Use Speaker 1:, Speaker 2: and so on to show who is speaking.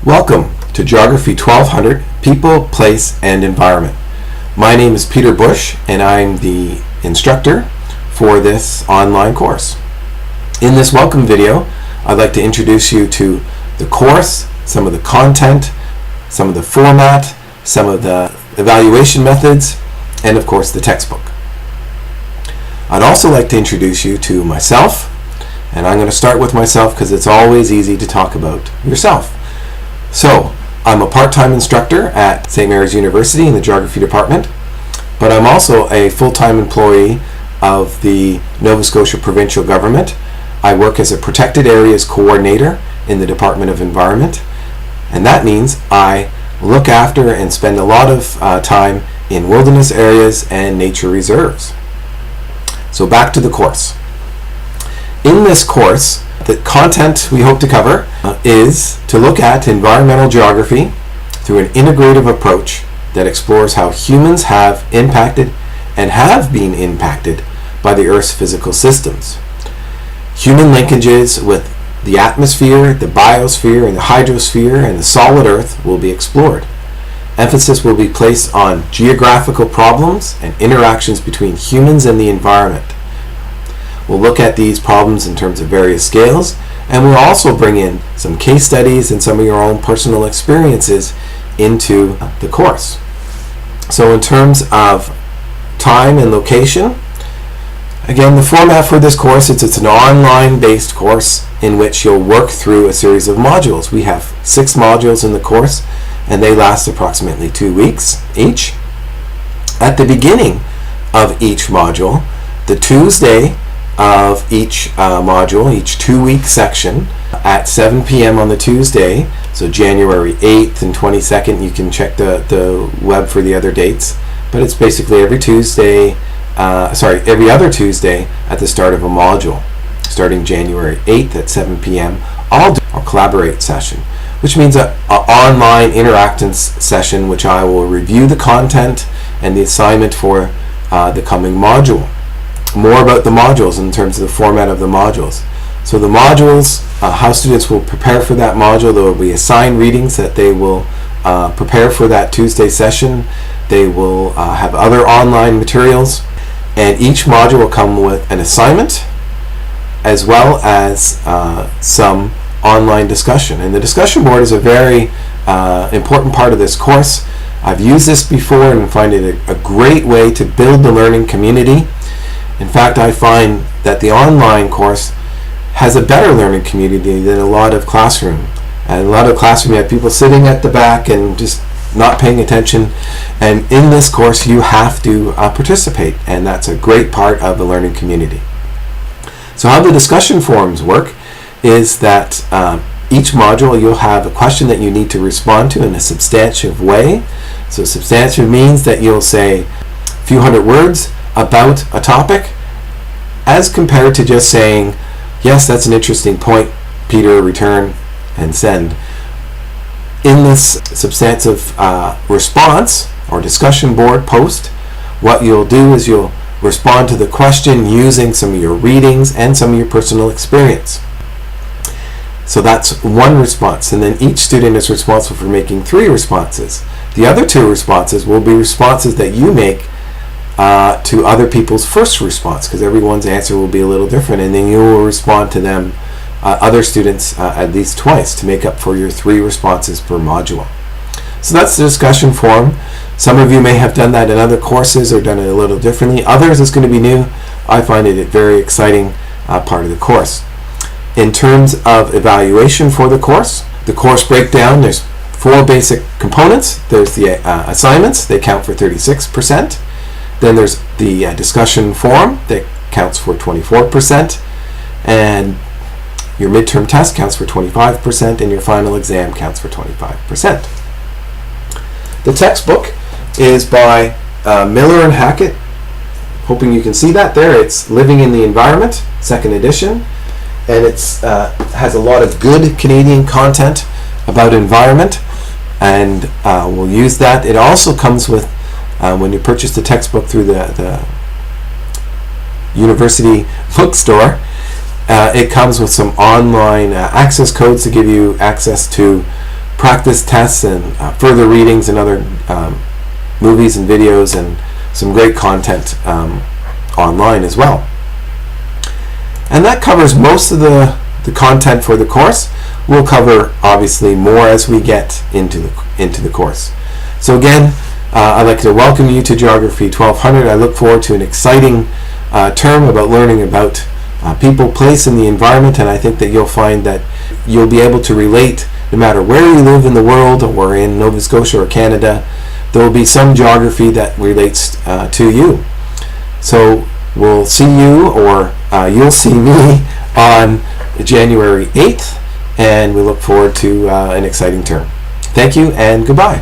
Speaker 1: Welcome to Geography 1200, People, Place, and Environment. My name is Peter Bush, and I'm the instructor for this online course. In this welcome video, I'd like to introduce you to the course, some of the content, some of the format, some of the evaluation methods, and of course the textbook. I'd also like to introduce you to myself, and I'm going to start with myself because it's always easy to talk about yourself. So, I'm a part-time instructor at St. Mary's University in the Geography department, but I'm also a full-time employee of the Nova Scotia Provincial Government. I work as a Protected Areas Coordinator in the Department of Environment, and that means I look after and spend a lot of time in wilderness areas and nature reserves. So back to the course. In this course, the content we hope to cover is to look at environmental geography through an integrative approach that explores how humans have impacted and have been impacted by the Earth's physical systems. Human linkages with the atmosphere, the biosphere, and the hydrosphere, and the solid Earth will be explored. Emphasis will be placed on geographical problems and interactions between humans and the environment. We'll look at these problems in terms of various scales, and we'll also bring in some case studies and some of your own personal experiences into the course. So in terms of time and location, again, the format for this course is it's an online-based course in which you'll work through a series of modules. We have 6 modules in the course, and they last approximately 2 weeks each. At the beginning of each module, the Tuesday of each module, each 2-week section, at 7 p.m. on the Tuesday, so January 8th and 22nd, you can check the web for the other dates, but it's basically every other Tuesday at the start of a module, starting January 8th at 7 p.m. I'll do a collaborate session, which means an online interactive session which I will review the content and the assignment for the coming module. More about the modules in terms of the format of the modules. So the modules, how students will prepare for that module, there will be assigned readings that they will prepare for that Tuesday session. They will have other online materials, and each module will come with an assignment as well as some online discussion. And the discussion board is a very important part of this course. I've used this before and find it a great way to build the learning community. In fact, I find that the online course has a better learning community than a lot of classroom. And a lot of classroom, you have people sitting at the back and just not paying attention. And in this course, you have to participate, and that's a great part of the learning community. So how the discussion forums work is that each module you'll have a question that you need to respond to in a substantive way. So substantive means that you'll say a few hundred words about a topic, as compared to just saying, yes, that's an interesting point, Peter, return and send. In this substantive response or discussion board post, what you'll do is you'll respond to the question using some of your readings and some of your personal experience. So that's one response, and then each student is responsible for making 3 responses. The other 2 responses will be responses that you make to other people's first response, because everyone's answer will be a little different, and then you will respond to them, other students, at least twice to make up for your 3 responses per module. So that's the discussion forum. Some of you may have done that in other courses or done it a little differently. Others, it's going to be new. I find it a very exciting part of the course. In terms of evaluation for the course breakdown, there's 4 basic components. There's the assignments, they count for 36%. Then there's the discussion forum that counts for 24%, and your midterm test counts for 25%, and your final exam counts for 25%. The textbook is by Miller and Hackett. Hoping you can see that there. It's Living in the Environment, 2nd edition, and it's has a lot of good Canadian content about environment, and we'll use that. It also comes with when you purchase the textbook through the university bookstore, it comes with some online access codes to give you access to practice tests and further readings and other movies and videos and some great content online as well. And that covers most of the content for the course. We'll cover obviously more as we get into the course. So again, I'd like to welcome you to Geography 1200. I look forward to an exciting term about learning about people, place, and the environment, and I think that you'll find that you'll be able to relate no matter where you live in the world, or in Nova Scotia or Canada. There will be some geography that relates to you. So we'll see you, or you'll see me on January 8th, and we look forward to an exciting term. Thank you and goodbye.